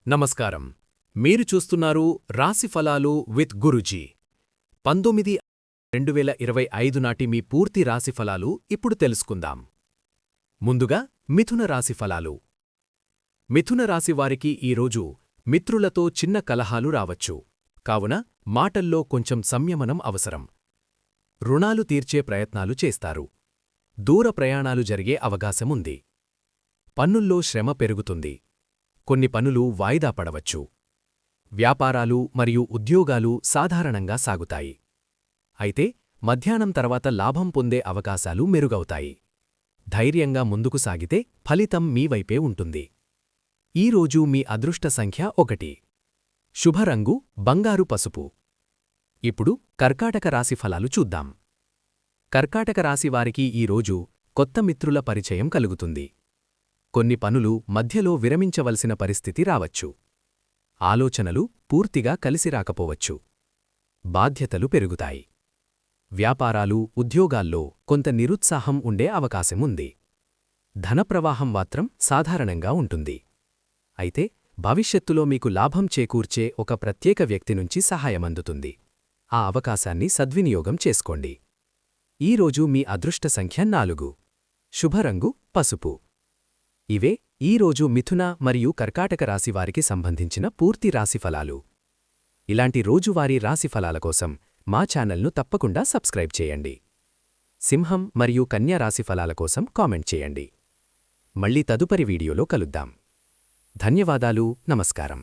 నమస్కారం. మీరు చూస్తున్నారు రాశిఫలాలు విత్ గురూజీ. 19/2025 నాటి మీ పూర్తి రాశిఫలాలు ఇప్పుడు తెలుసుకుందాం. ముందుగా మిథున రాశిఫలాలు. మిథున రాశివారికి ఈరోజు మిత్రులతో చిన్న కలహాలు రావచ్చు. కావున మాటల్లో కొంచెం సంయమనం అవసరం. రుణాలు తీర్చే ప్రయత్నాలు చేస్తారు. దూర ప్రయాణాలు జరిగే అవకాశముంది. పన్నుల్లో శ్రమ పెరుగుతుంది. కొన్ని పనులు వాయిదా పడవచ్చు. వ్యాపారాలు మరియు ఉద్యోగాలు సాధారణంగా సాగుతాయి. అయితే మధ్యాహ్నం తర్వాత లాభం పొందే అవకాశాలు మెరుగవుతాయి. ధైర్యంగా ముందుకు సాగితే ఫలితం మీ వైపే ఉంటుంది. ఈరోజు మీ అదృష్ట సంఖ్య 1. శుభరంగు బంగారు పసుపు. ఇప్పుడు కర్కాటక రాశి ఫలాలు చూద్దాం. కర్కాటక రాశివారికి ఈరోజు కొత్త మిత్రుల పరిచయం కలుగుతుంది. కొన్ని పనులు మధ్యలో విరమించవలసిన పరిస్థితి రావచ్చు. ఆలోచనలు పూర్తిగా కలిసి రాకపోవచ్చు. బాధ్యతలు పెరుగుతాయి. వ్యాపారాలు, ఉద్యోగాల్లో కొంత నిరుత్సాహం ఉండే అవకాశముంది. ధనప్రవాహం మాత్రం సాధారణంగా ఉంటుంది. అయితే భవిష్యత్తులో మీకు లాభం చేకూర్చే ఒక ప్రత్యేక వ్యక్తి నుంచి సహాయమందుతుంది. ఆ అవకాశాన్ని సద్వినియోగం చేసుకోండి. ఈరోజు మీ అదృష్ట సంఖ్య 4. శుభరంగు పసుపు. ఇవే ఈరోజు మిథున మరియు కర్కాటక రాశివారికి సంబంధించిన పూర్తి రాశిఫలాలు. ఇలాంటి రోజువారీ రాశిఫలాల కోసం మా ఛానల్ను తప్పకుండా సబ్స్క్రైబ్ చేయండి. సింహం మరియు కన్యా రాశిఫలాల కోసం కామెంట్ చేయండి. మళ్ళీ తదుపరి వీడియోలో కలుద్దాం. ధన్యవాదాలు. నమస్కారం.